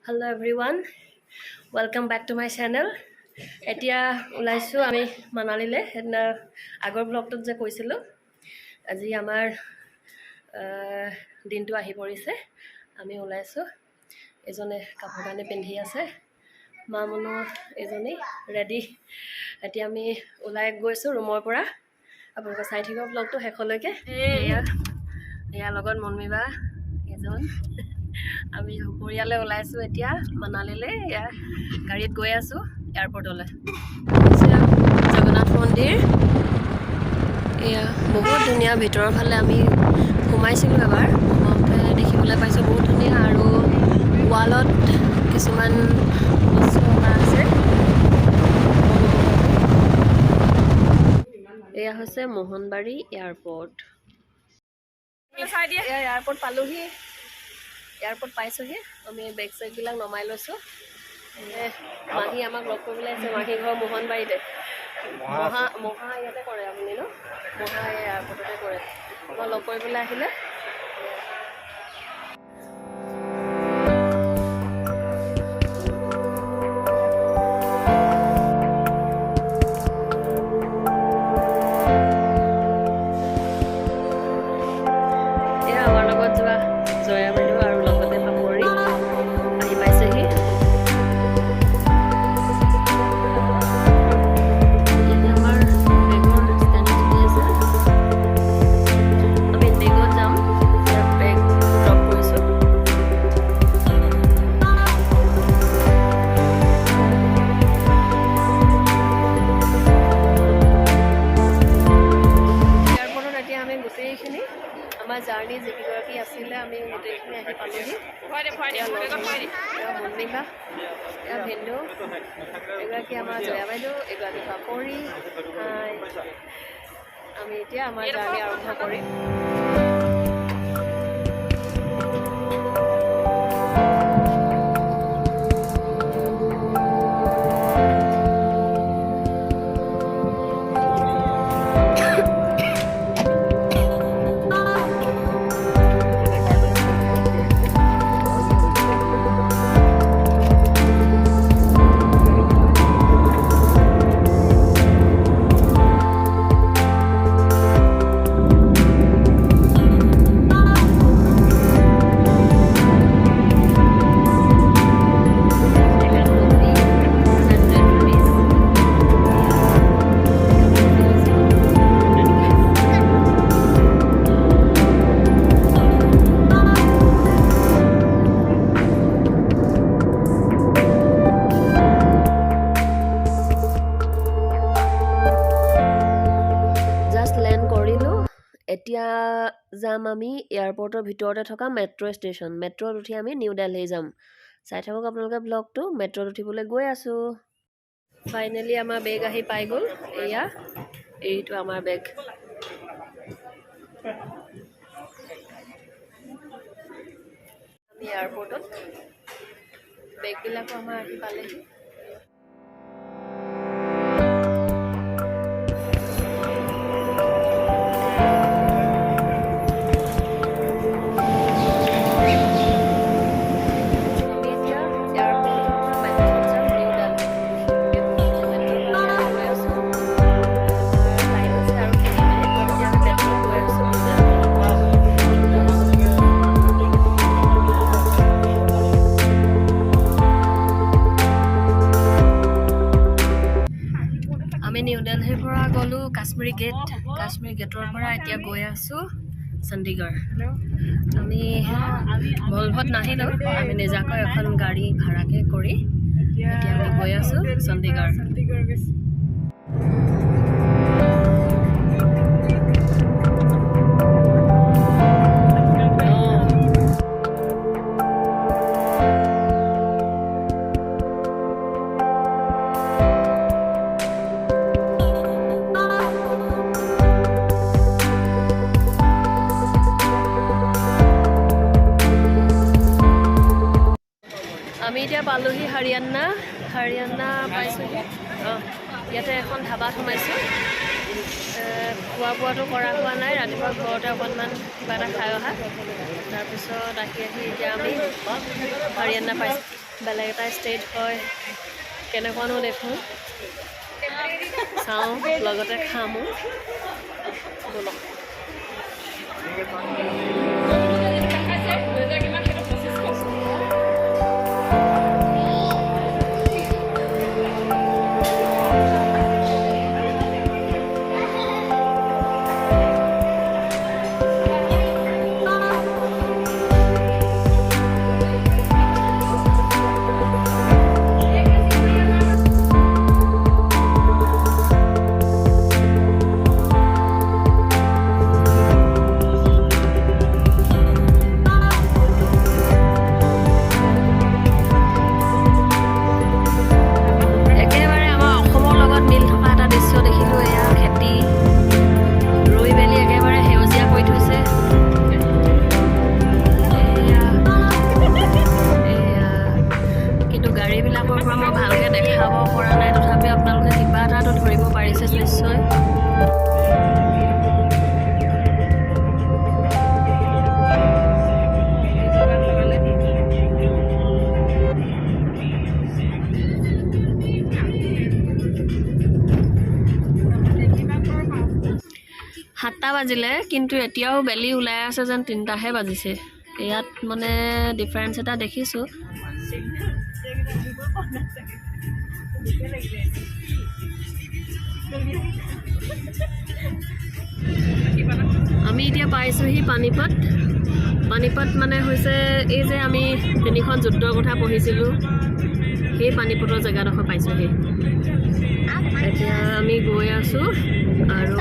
Hello everyone, welcome back to my channel. এতিয়া ওলাইছো আমি মানালীলে হেদিনা আগৰ ব্লগটোত যে কৈছিলোঁ আজি আমাৰ দিনটো আহি পৰিছে আমি ওলাইছো এজনে কাপোৰ কানি পিন্ধি আছে মামুনো এজনী ৰেডি এতিয়া আমি ওলাই গৈছো ৰুমৰ পৰা আপোনালোকে চাই থাকিব ব্লগটো শেষলৈকে ইয়াৰ লগত মনমিবা এজন আমি পৰিয়ালে ওলাইছো এতিয়া মানালীলে ইয়াৰ গাড়ীত গৈ আছো এয়াৰপৰ্টলৈ জগন্নাথ মন্দিৰ এয়া বহুত ধুনীয়া ভিতৰৰ ফালে আমি সোমাইছিলোঁ এবাৰ সোমাওঁতে দেখিবলৈ পাইছোঁ বহুত ধুনীয়া আৰু ৱালত কিছুমান বস্তু অঁকা আছে এয়া হৈছে মোহনবাৰী এয়াৰপৰ্ট এয়াৰপৰ্ট পালোহি এয়াৰপৰ্ট পাইছোহি আমি বেগ চেগবিলাক নমাই লৈছোঁ মাহী আমাক লগ কৰিবলৈ আছে মাহী ঘৰ মোহনবাৰীতে মহা ইয়াতে কৰে আপুনি ন মহা এয়াৰপৰ্টতে কৰে মই লগ কৰিবলৈ আহিলে আমাৰ লগত যোৱা জয়া বাইদেউ আৰু লগতে পাপৰি আহি পাইছেহি আমাৰ বেগৰ ষ্টেণ্ডত দি আছে আমি বেগত যাম বেগ ড্ৰপ কৰিছোঁ এয়াৰপৰ্টত এতিয়া আমি গোটেইখিনি আমাৰ জাৰ্ণি যিকেইগৰাকী আছিলে আমি গোটেইখিনি আহি পালোহি মন্দিকা এয়া ভিন্দু এগৰাকী আমাৰ জয়া বাইদেউ এগৰাকী পাপৰি আমি এতিয়া আমাৰ জাৰ্ণি আৰম্ভ কৰিম এতিয়া যাম আমি এয়াৰপৰ্টৰ ভিতৰতে থকা মেট্ৰ' ষ্টেচন মেট্ৰ'ত উঠি আমি নিউ দিল্লী যাম চাই থাকক আপোনালোকে ব্লগটো মেট্ৰ'ত উঠিবলৈ গৈ আছোঁ ফাইনেলি আমাৰ বেগ আহি পাই গ'ল এয়া এইটো আমাৰ বেগ আমি এয়াৰপৰ্টত বেগবিলাকো আমাৰ আহি পালেহি আমি নিউ দিল্লীৰ পৰা গ'লোঁ কাশ্মীৰী গেটৰ পৰা এতিয়া গৈ আছোঁ চণ্ডীগড় আমি ভলভত নাহিলোঁ আমি নিজাকৈ এখন গাড়ী ভাড়াকৈ কৰি এতিয়া আমি গৈ আছোঁ চণ্ডীগড় আমি এতিয়া পালোহি হাৰিয়ানা পাইছোঁহি ইয়াতে এখন ধাবাত সোমাইছোঁ খোৱা বোৱাটো কৰা হোৱা নাই ৰাতিপুৱা ঘৰতে অকণমান কিবা এটা খাই অহা তাৰপিছত আহি এতিয়া আমি হাৰিয়ানা পাইছোঁ বেলেগ এটা ষ্টেট হয় কেনেকুৱানো দেখোঁ চাওঁ লগতে খামো ব'লক সাতটা বাজিলে কিন্তু এতিয়াও বেলি ওলাই আছে যেন 3টাহে বাজিছে ইয়াত মানে ডিফাৰেন্স এটা দেখিছোঁ আমি এতিয়া পাইছোঁহি পানীপত মানে হৈছে এই যে আমি 3খন যুদ্ধৰ কথা পঢ়িছিলোঁ সেই পানীপতৰ জেগাডোখৰ পাইছোঁহি এতিয়া আমি গৈ আছোঁ আৰু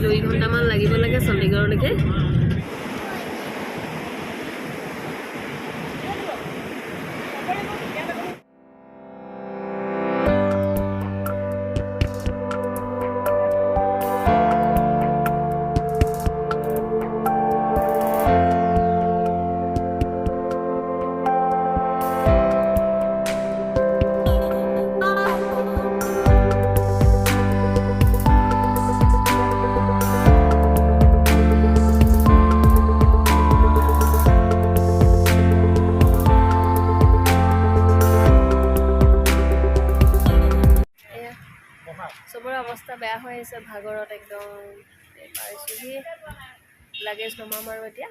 2 ঘণ্টামান লাগিব লাগে চণ্ডীগড়লৈকে চবৰে অৱস্থা বেয়া হৈ আছে ভাগৰত একদম পাইছোঁহি লাগেজ নমাম আৰু এতিয়া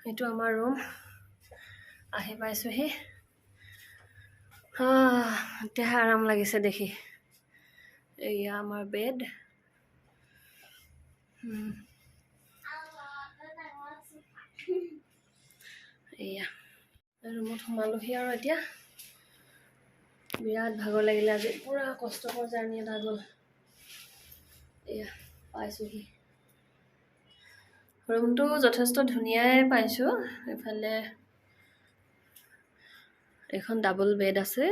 এইটো আমাৰ ৰুম আহি পাইছোঁহি এতিয়াহে আৰাম লাগিছে দেখি এয়া আমাৰ বেড এয়া ৰুমত সোমালোহি আৰু এতিয়া বিৰাট ভাগৰ লাগিলে আজি পুৰা কষ্টকৰ জাৰ্ণি এটা গ'ল এয়া পাইছোঁহি ৰুমটো যথেষ্ট ধুনীয়াই পাইছোঁ এফালে এখন ডাবল বেড আছে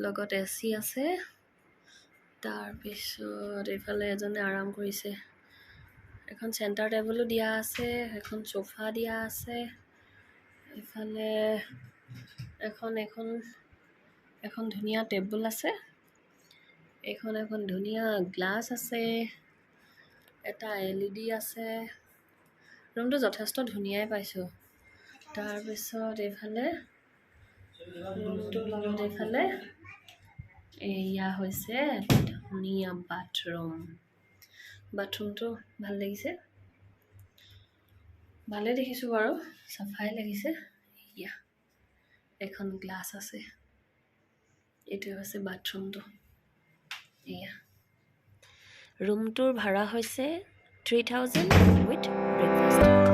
লগত AC আছে তাৰপিছত এইফালে এজনে আৰাম কৰিছে এখন চেণ্টাৰ টেবুলো দিয়া আছে এখন সোফা দিয়া আছে এইফালে এখন ধুনীয়া টেবুল আছে এখন ধুনীয়া গ্লাছ আছে এটা LED আছে ৰুমটো যথেষ্ট ধুনীয়াই পাইছোঁ তাৰপিছত এইফালে ৰুমটোৰ লগত এইফালে এয়া হৈছে ধুনীয়া বাথৰুমটো ভাল লাগিছে ভালে দেখিছোঁ বাৰু চাফাই লাগিছে এয়া এখন গ্লাছ আছে এইটো হৈছে বাথৰুমটো এয়া ৰুমটোৰ ভাড়া হৈছে 3000 উইথ ব্ৰেকফাষ্ট